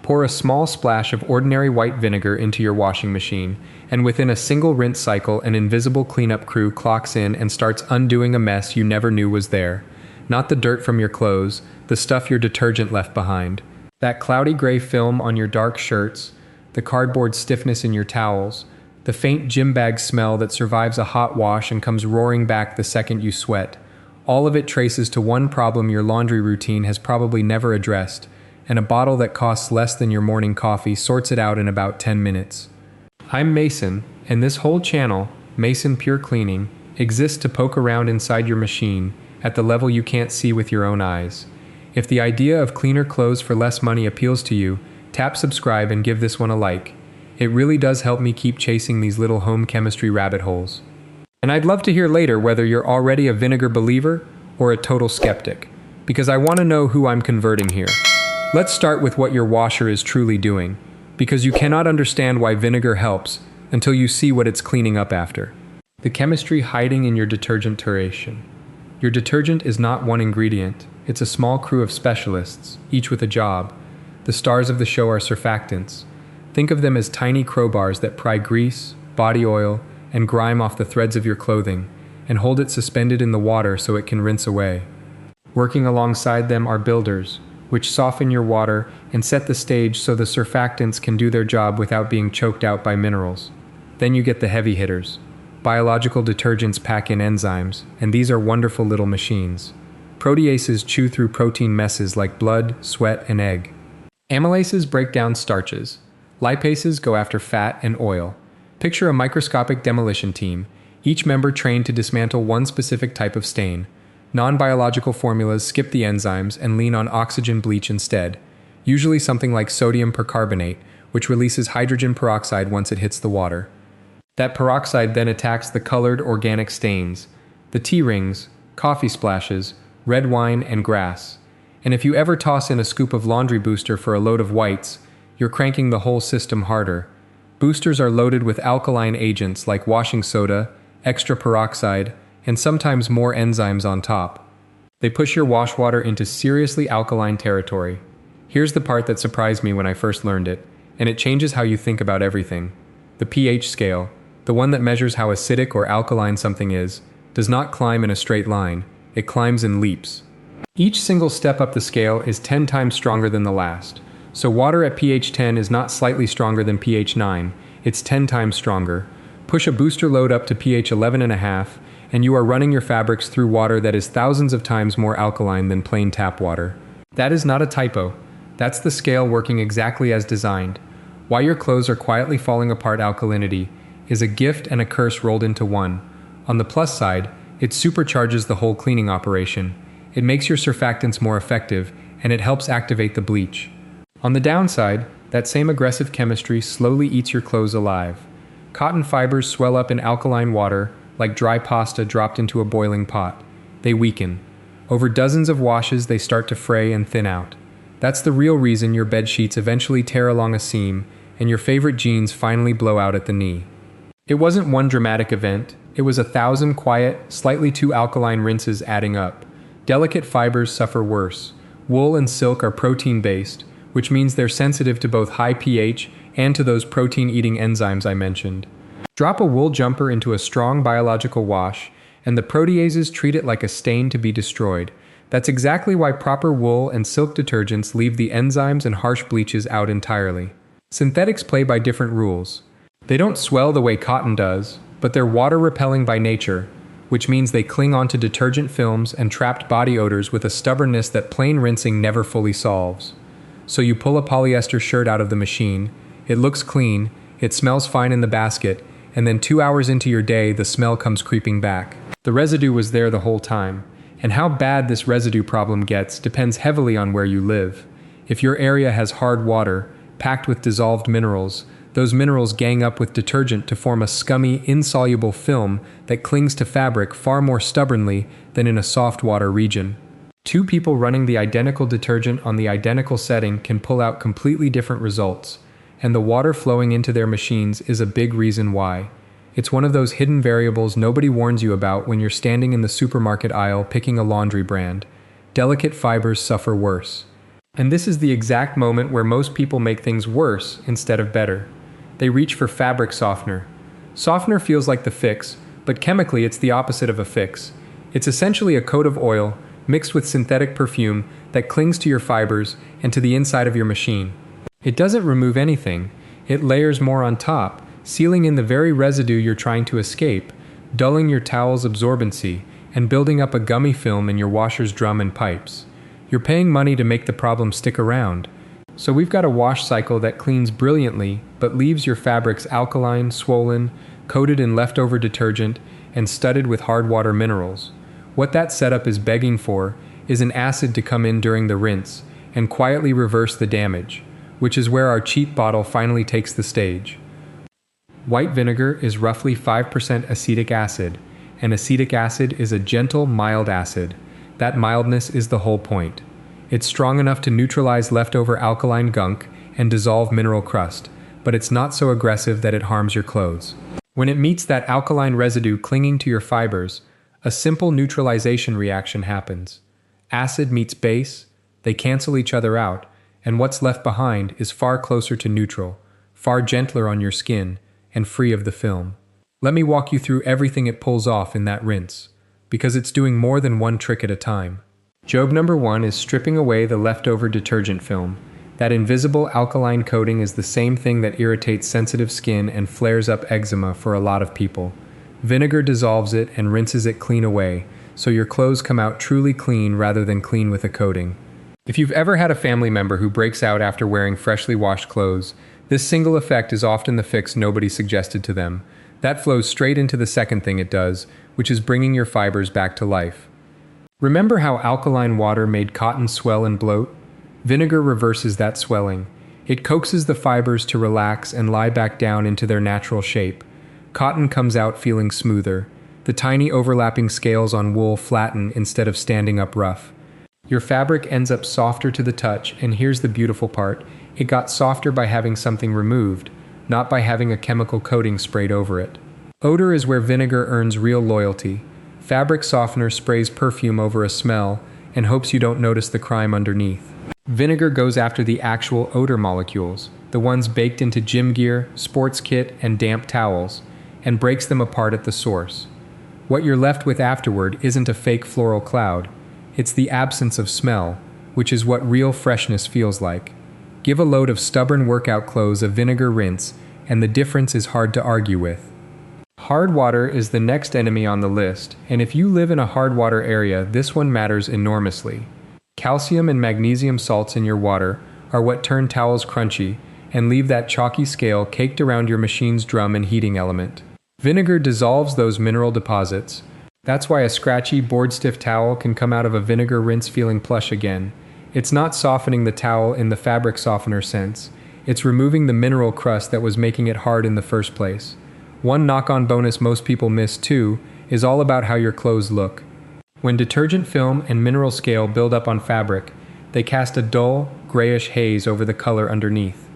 Pour a small splash of ordinary white vinegar into your washing machine, and within a single rinse cycle, an invisible cleanup crew clocks in and starts undoing a mess you never knew was there. Not the dirt from your clothes, the stuff your detergent left behind. That cloudy gray film on your dark shirts, the cardboard stiffness in your towels, the faint gym bag smell that survives a hot wash and comes roaring back the second you sweat. All of it traces to one problem your laundry routine has probably never addressed, and a bottle that costs less than your morning coffee sorts it out in about 10 minutes. I'm Mason, and this whole channel, Mason Pure Cleaning, exists to poke around inside your machine at the level you can't see with your own eyes. If the idea of cleaner clothes for less money appeals to you, tap subscribe and give this one a like. It really does help me keep chasing these little home chemistry rabbit holes. And I'd love to hear later whether you're already a vinegar believer or a total skeptic, because I want to know who I'm converting here. Let's start with what your washer is truly doing, because you cannot understand why vinegar helps until you see what it's cleaning up after. The chemistry hiding in your detergent duration. Your detergent is not one ingredient, it's a small crew of specialists, each with a job. The stars of the show are surfactants. Think of them as tiny crowbars that pry grease, body oil, and grime off the threads of your clothing, and hold it suspended in the water so it can rinse away. Working alongside them are builders, which soften your water and set the stage so the surfactants can do their job without being choked out by minerals. Then you get the heavy hitters. Biological detergents pack in enzymes, and these are wonderful little machines. Proteases chew through protein messes like blood, sweat, and egg. Amylases break down starches. Lipases go after fat and oil. Picture a microscopic demolition team, each member trained to dismantle one specific type of stain. Non-biological formulas skip the enzymes and lean on oxygen bleach instead, usually something like sodium percarbonate, which releases hydrogen peroxide once it hits the water. That peroxide then attacks the colored organic stains, the tea rings, coffee splashes, red wine, and grass. And if you ever toss in a scoop of laundry booster for a load of whites, you're cranking the whole system harder. Boosters are loaded with alkaline agents like washing soda, extra peroxide, and sometimes more enzymes on top. They push your wash water into seriously alkaline territory. Here's the part that surprised me when I first learned it, and it changes how you think about everything. The pH scale, the one that measures how acidic or alkaline something is, does not climb in a straight line, it climbs in leaps. Each single step up the scale is 10 times stronger than the last. So water at pH 10 is not slightly stronger than pH 9, it's 10 times stronger. Push a booster load up to pH 11.5, and you are running your fabrics through water that is thousands of times more alkaline than plain tap water. That is not a typo. That's the scale working exactly as designed. Why your clothes are quietly falling apart alkalinity is a gift and a curse rolled into one. On the plus side, it supercharges the whole cleaning operation. It makes your surfactants more effective, and it helps activate the bleach. On the downside, that same aggressive chemistry slowly eats your clothes alive. Cotton fibers swell up in alkaline water, like dry pasta dropped into a boiling pot. They weaken. Over dozens of washes, they start to fray and thin out. That's the real reason your bed sheets eventually tear along a seam, and your favorite jeans finally blow out at the knee. It wasn't one dramatic event, it was 1,000 quiet, slightly too alkaline rinses adding up. Delicate fibers suffer worse. Wool and silk are protein-based, which means they're sensitive to both high pH and to those protein-eating enzymes I mentioned. Drop a wool jumper into a strong biological wash, and the proteases treat it like a stain to be destroyed. That's exactly why proper wool and silk detergents leave the enzymes and harsh bleaches out entirely. Synthetics play by different rules. They don't swell the way cotton does, but they're water-repelling by nature, which means they cling onto detergent films and trapped body odors with a stubbornness that plain rinsing never fully solves. So you pull a polyester shirt out of the machine, it looks clean, it smells fine in the basket, and then 2 hours into your day, the smell comes creeping back. The residue was there the whole time, and how bad this residue problem gets depends heavily on where you live. If your area has hard water, packed with dissolved minerals, those minerals gang up with detergent to form a scummy, insoluble film that clings to fabric far more stubbornly than in a soft water region. Two people running the identical detergent on the identical setting can pull out completely different results, and the water flowing into their machines is a big reason why. It's one of those hidden variables nobody warns you about when you're standing in the supermarket aisle picking a laundry brand. Delicate fibers suffer worse. And this is the exact moment where most people make things worse instead of better. They reach for fabric softener. Softener feels like the fix, but chemically it's the opposite of a fix. It's essentially a coat of oil mixed with synthetic perfume that clings to your fibers and to the inside of your machine. It doesn't remove anything, it layers more on top, sealing in the very residue you're trying to escape, dulling your towel's absorbency, and building up a gummy film in your washer's drum and pipes. You're paying money to make the problem stick around. So we've got a wash cycle that cleans brilliantly, but leaves your fabrics alkaline, swollen, coated in leftover detergent, and studded with hard water minerals. What that setup is begging for is an acid to come in during the rinse and quietly reverse the damage, which is where our cheap bottle finally takes the stage. White vinegar is roughly 5% acetic acid, and acetic acid is a gentle, mild acid. That mildness is the whole point. It's strong enough to neutralize leftover alkaline gunk and dissolve mineral crust, but it's not so aggressive that it harms your clothes. When it meets that alkaline residue clinging to your fibers, a simple neutralization reaction happens. Acid meets base, they cancel each other out, and what's left behind is far closer to neutral, far gentler on your skin, and free of the film. Let me walk you through everything it pulls off in that rinse, because it's doing more than one trick at a time. Job number 1 is stripping away the leftover detergent film. That invisible alkaline coating is the same thing that irritates sensitive skin and flares up eczema for a lot of people. Vinegar dissolves it and rinses it clean away, so your clothes come out truly clean rather than clean with a coating. If you've ever had a family member who breaks out after wearing freshly washed clothes, this single effect is often the fix nobody suggested to them. That flows straight into the second thing it does, which is bringing your fibers back to life. Remember how alkaline water made cotton swell and bloat? Vinegar reverses that swelling. It coaxes the fibers to relax and lie back down into their natural shape. Cotton comes out feeling smoother. The tiny overlapping scales on wool flatten instead of standing up rough. Your fabric ends up softer to the touch, and here's the beautiful part. It got softer by having something removed, not by having a chemical coating sprayed over it. Odor is where vinegar earns real loyalty. Fabric softener sprays perfume over a smell and hopes you don't notice the crime underneath. Vinegar goes after the actual odor molecules, the ones baked into gym gear, sports kit, and damp towels, and breaks them apart at the source. What you're left with afterward isn't a fake floral cloud. It's the absence of smell, which is what real freshness feels like. Give a load of stubborn workout clothes a vinegar rinse, and the difference is hard to argue with. Hard water is the next enemy on the list, and if you live in a hard water area, this one matters enormously. Calcium and magnesium salts in your water are what turn towels crunchy and leave that chalky scale caked around your machine's drum and heating element. Vinegar dissolves those mineral deposits. That's why a scratchy, board-stiff towel can come out of a vinegar rinse feeling plush again. It's not softening the towel in the fabric softener sense. It's removing the mineral crust that was making it hard in the first place. One knock-on bonus most people miss, too, is all about how your clothes look. When detergent film and mineral scale build up on fabric, they cast a dull, grayish haze over the color underneath.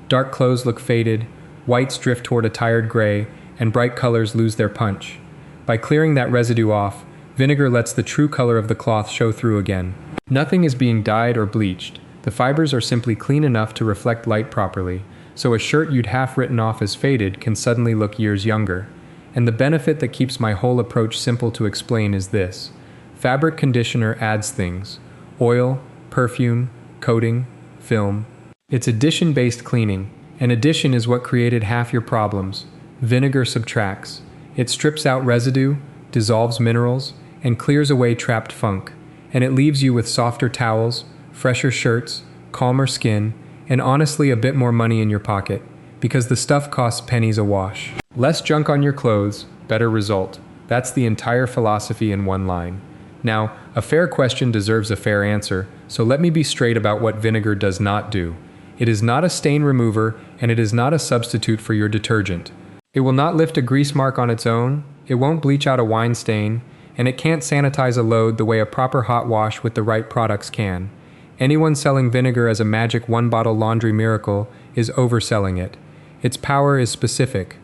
Dark clothes look faded, whites drift toward a tired gray, and bright colors lose their punch. By clearing that residue off, vinegar lets the true color of the cloth show through again. Nothing is being dyed or bleached. The fibers are simply clean enough to reflect light properly, so a shirt you'd half written off as faded can suddenly look years younger. And the benefit that keeps my whole approach simple to explain is this. Fabric conditioner adds things: oil, perfume, coating, film. It's addition-based cleaning, and addition is what created half your problems. Vinegar subtracts. It strips out residue, dissolves minerals, and clears away trapped funk. And it leaves you with softer towels, fresher shirts, calmer skin, and honestly a bit more money in your pocket, because the stuff costs pennies a wash. Less junk on your clothes, better result. That's the entire philosophy in one line. Now, a fair question deserves a fair answer, so let me be straight about what vinegar does not do. It is not a stain remover, and it is not a substitute for your detergent. It will not lift a grease mark on its own, it won't bleach out a wine stain, and it can't sanitize a load the way a proper hot wash with the right products can. Anyone selling vinegar as a magic one-bottle laundry miracle is overselling it. Its power is specific.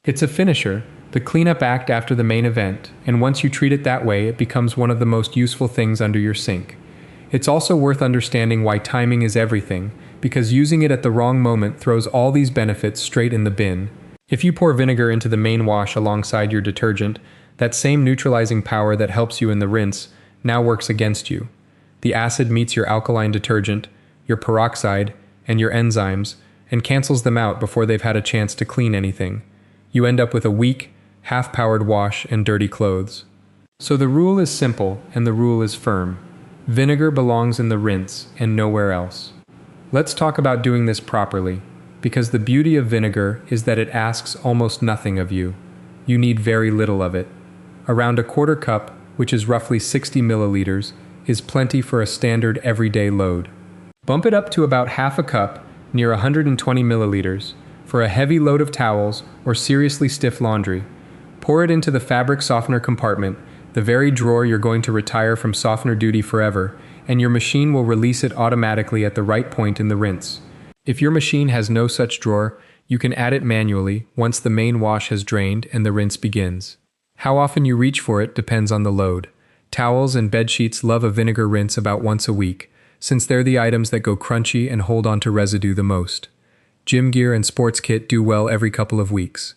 It's a finisher, the cleanup act after the main event, and once you treat it that way, it becomes one of the most useful things under your sink. It's also worth understanding why timing is everything, because using it at the wrong moment throws all these benefits straight in the bin. If you pour vinegar into the main wash alongside your detergent, that same neutralizing power that helps you in the rinse now works against you. The acid meets your alkaline detergent, your peroxide, and your enzymes, and cancels them out before they've had a chance to clean anything. You end up with a weak, half-powered wash and dirty clothes. So the rule is simple, and the rule is firm. Vinegar belongs in the rinse and nowhere else. Let's talk about doing this properly, because the beauty of vinegar is that it asks almost nothing of you. You need very little of it. Around a quarter cup, which is roughly 60 milliliters, is plenty for a standard everyday load. Bump it up to about half a cup, near 120 milliliters, for a heavy load of towels or seriously stiff laundry. Pour it into the fabric softener compartment, the very drawer you're going to retire from softener duty forever, and your machine will release it automatically at the right point in the rinse. If your machine has no such drawer, you can add it manually once the main wash has drained and the rinse begins. How often you reach for it depends on the load. Towels and bed sheets love a vinegar rinse about once a week, since they're the items that go crunchy and hold on to residue the most. Gym gear and sports kit do well every couple of weeks.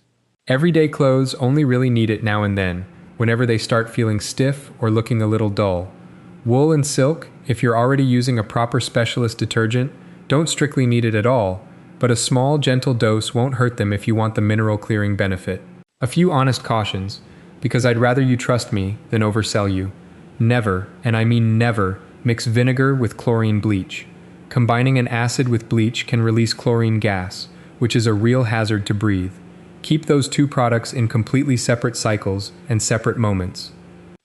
Everyday clothes only really need it now and then, whenever they start feeling stiff or looking a little dull. Wool and silk, if you're already using a proper specialist detergent, don't strictly need it at all, but a small, gentle dose won't hurt them if you want the mineral clearing benefit. A few honest cautions, because I'd rather you trust me than oversell you. Never, and I mean never, mix vinegar with chlorine bleach. Combining an acid with bleach can release chlorine gas, which is a real hazard to breathe. Keep those two products in completely separate cycles and separate moments.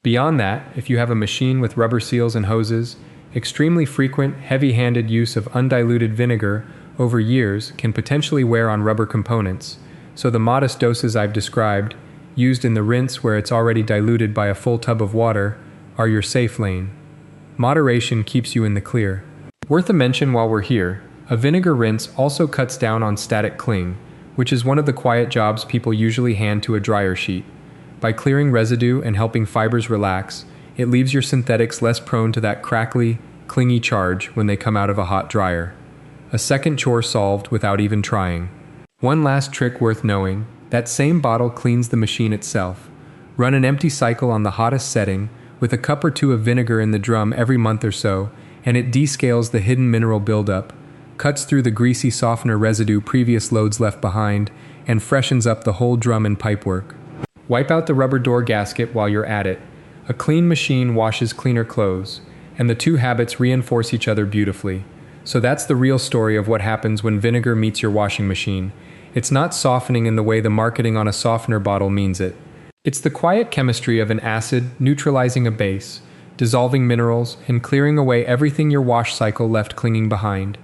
Beyond that, if you have a machine with rubber seals and hoses, extremely frequent, heavy-handed use of undiluted vinegar over years can potentially wear on rubber components, so the modest doses I've described, used in the rinse where it's already diluted by a full tub of water, are your safe lane. Moderation keeps you in the clear. Worth a mention while we're here, a vinegar rinse also cuts down on static cling, which is one of the quiet jobs people usually hand to a dryer sheet. By clearing residue and helping fibers relax, it leaves your synthetics less prone to that crackly, clingy charge when they come out of a hot dryer. A second chore solved without even trying. One last trick worth knowing, that same bottle cleans the machine itself. Run an empty cycle on the hottest setting, with a cup or two of vinegar in the drum every month or so, and it descales the hidden mineral buildup, cuts through the greasy softener residue previous loads left behind, and freshens up the whole drum and pipework. Wipe out the rubber door gasket while you're at it. A clean machine washes cleaner clothes, and the two habits reinforce each other beautifully. So that's the real story of what happens when vinegar meets your washing machine. It's not softening in the way the marketing on a softener bottle means it. It's the quiet chemistry of an acid neutralizing a base, dissolving minerals, and clearing away everything your wash cycle left clinging behind.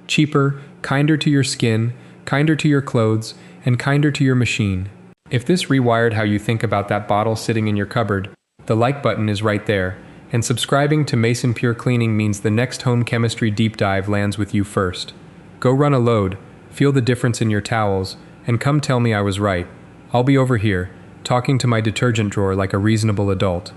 Cheaper, kinder to your skin, kinder to your clothes, and kinder to your machine. If this rewired how you think about that bottle sitting in your cupboard, the like button is right there, and subscribing to Mason Pure Cleaning means the next home chemistry deep dive lands with you first. Go run a load, feel the difference in your towels, and come tell me I was right. I'll be over here, talking to my detergent drawer like a reasonable adult.